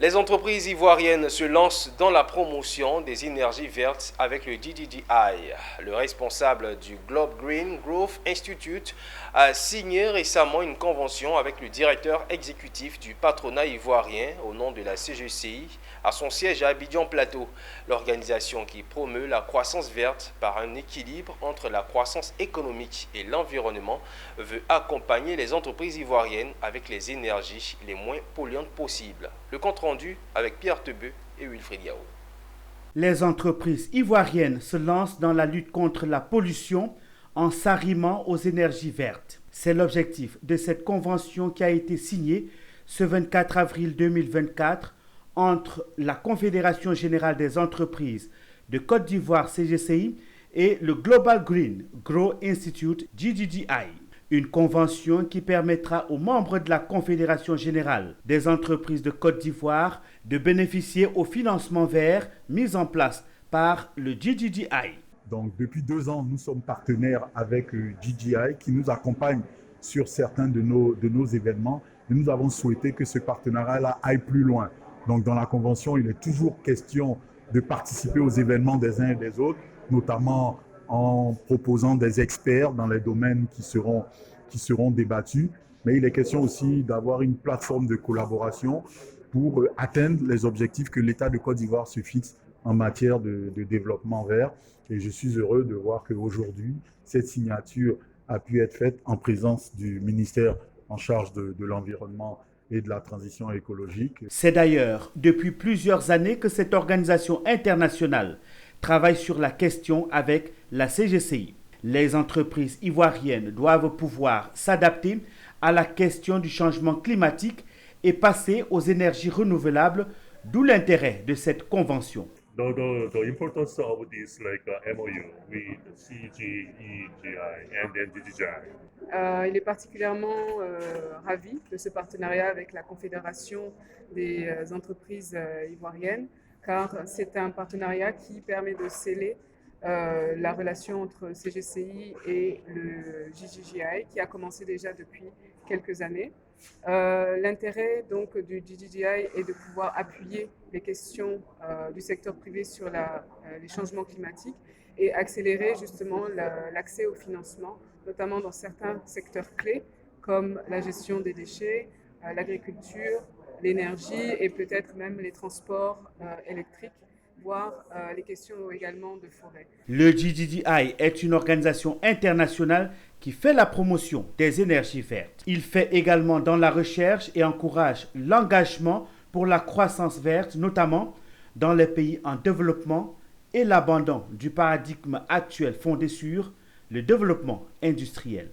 Les entreprises ivoiriennes se lancent dans la promotion des énergies vertes avec le DDDI. Le responsable du Globe Green Growth Institute a signé récemment une convention avec le directeur exécutif du patronat ivoirien au nom de la CGCI à son siège à Abidjan Plateau. L'organisation qui promeut la croissance verte par un équilibre entre la croissance économique et l'environnement veut accompagner les entreprises ivoiriennes avec les énergies les moins polluantes possibles. Le compte rendu avec Pierre Tebeu et Wilfried Yao. Les entreprises ivoiriennes se lancent dans la lutte contre la pollution en s'arrimant aux énergies vertes. C'est l'objectif de cette convention qui a été signée ce 24 avril 2024 entre la Confédération générale des entreprises de Côte d'Ivoire CGCI et le Global Green Growth Institute GGGI. Une convention qui permettra aux membres de la Confédération générale des entreprises de Côte d'Ivoire de bénéficier au financement vert mis en place par le GGGI. Donc depuis 2 ans, nous sommes partenaires avec GGI qui nous accompagne sur certains de nos événements. Et nous avons souhaité que ce partenariat-là aille plus loin. Donc dans la convention, il est toujours question de participer aux événements des uns et des autres, notamment en proposant des experts dans les domaines qui seront débattus. Mais il est question aussi d'avoir une plateforme de collaboration pour atteindre les objectifs que l'État de Côte d'Ivoire se fixe en matière de développement vert. Et je suis heureux de voir qu'aujourd'hui, cette signature a pu être faite en présence du ministère en charge de l'environnement et de la transition écologique. C'est d'ailleurs depuis plusieurs années que cette organisation internationale travaille sur la question avec la CGCI. Les entreprises ivoiriennes doivent pouvoir s'adapter à la question du changement climatique et passer aux énergies renouvelables, d'où l'intérêt de cette convention. The importance of this MOU with CGEGI and then GGI. Il est particulièrement ravi de ce partenariat avec la Confédération des entreprises ivoiriennes, car c'est un partenariat qui permet de sceller la relation entre CGCI et le GGGI, qui a commencé déjà depuis quelques années. L'intérêt donc du GGGI est de pouvoir appuyer les questions du secteur privé sur les changements climatiques et accélérer justement l'accès au financement, notamment dans certains secteurs clés comme la gestion des déchets, l'agriculture, l'énergie et peut-être même les transports électriques, voire les questions également de forêt. Le GGGI est une organisation internationale qui fait la promotion des énergies vertes. Il fait également dans la recherche et encourage l'engagement pour la croissance verte, notamment dans les pays en développement et l'abandon du paradigme actuel fondé sur le développement industriel.